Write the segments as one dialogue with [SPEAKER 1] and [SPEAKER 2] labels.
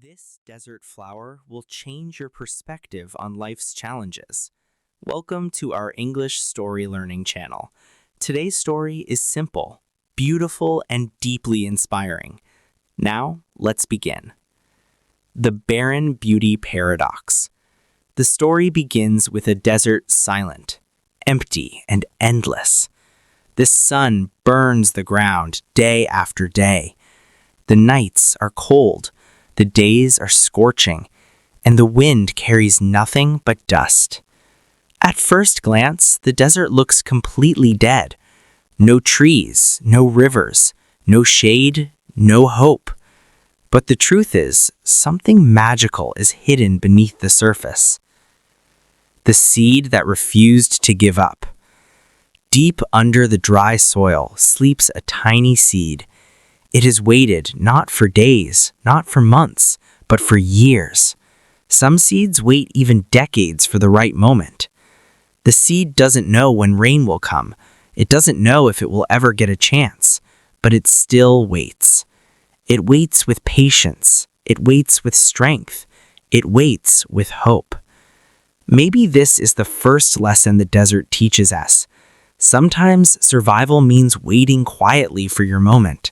[SPEAKER 1] This desert flower will change your perspective on life's challenges. Welcome to our English story learning channel. Today's story is simple, beautiful, and deeply inspiring. Now, let's begin. The Barren Beauty Paradox. The story begins with a desert silent, empty, and endless. The sun burns the ground day after day. The nights are cold, the days are scorching, and the wind carries nothing but dust. At first glance, the desert looks completely dead. No trees, no rivers, no shade, no hope. But the truth is, something magical is hidden beneath the surface. The seed that refused to give up. Deep under the dry soil sleeps a tiny seed. It has waited not for days, not for months, but for years. Some seeds wait even decades for the right moment. The seed doesn't know when rain will come. It doesn't know if it will ever get a chance, but it still waits. It waits with patience. It waits with strength. It waits with hope. Maybe this is the first lesson the desert teaches us. Sometimes survival means waiting quietly for your moment.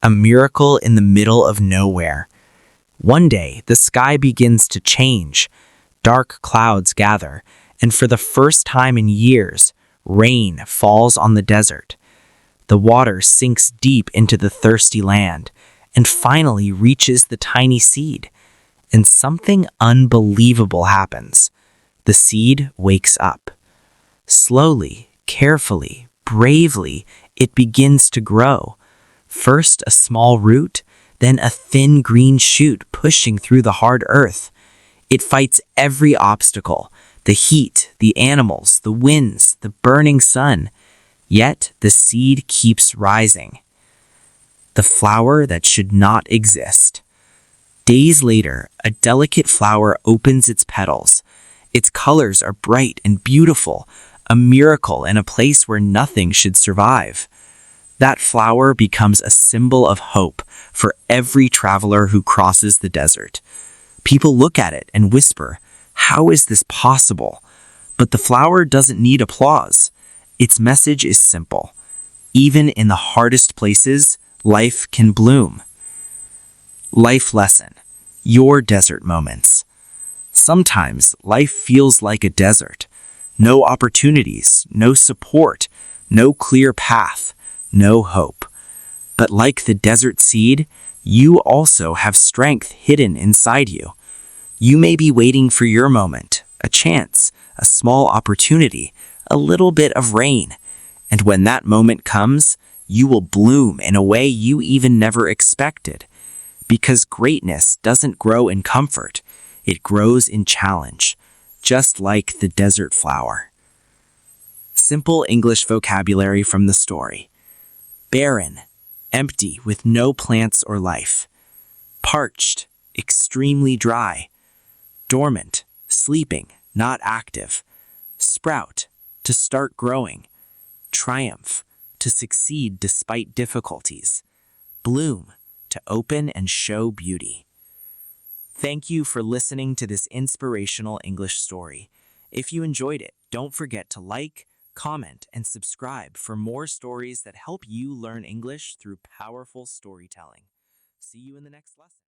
[SPEAKER 1] A miracle in the middle of nowhere. One day, the sky begins to change. Dark clouds gather, and for the first time in years, rain falls on the desert. The water sinks deep into the thirsty land, and finally reaches the tiny seed. And something unbelievable happens. The seed wakes up. Slowly, carefully, bravely, it begins to grow. First a small root, then a thin green shoot pushing through the hard earth. It fights every obstacle, the heat, the animals, the winds, the burning sun. Yet the seed keeps rising. The flower that should not exist. Days later, a delicate flower opens its petals. Its colors are bright and beautiful, a miracle in a place where nothing should survive. That flower becomes a symbol of hope for every traveler who crosses the desert. People look at it and whisper, "How is this possible?" But the flower doesn't need applause. Its message is simple. Even in the hardest places, life can bloom. Life lesson. Your desert moments. Sometimes life feels like a desert. No opportunities, no support, no clear path. No hope. But like the desert seed, you also have strength hidden inside you. You may be waiting for your moment, a chance, a small opportunity, a little bit of rain. And when that moment comes, you will bloom in a way you even never expected. Because greatness doesn't grow in comfort, it grows in challenge, just like the desert flower. Simple English vocabulary from the story. Barren, empty with no plants or life. Parched, extremely dry. Dormant, sleeping, not active. Sprout, to start growing. Triumph, to succeed despite difficulties. Bloom, to open and show beauty. Thank you for listening to this inspirational English story. If you enjoyed it, don't forget to like, comment, and subscribe for more stories that help you learn English through powerful storytelling. See you in the next lesson.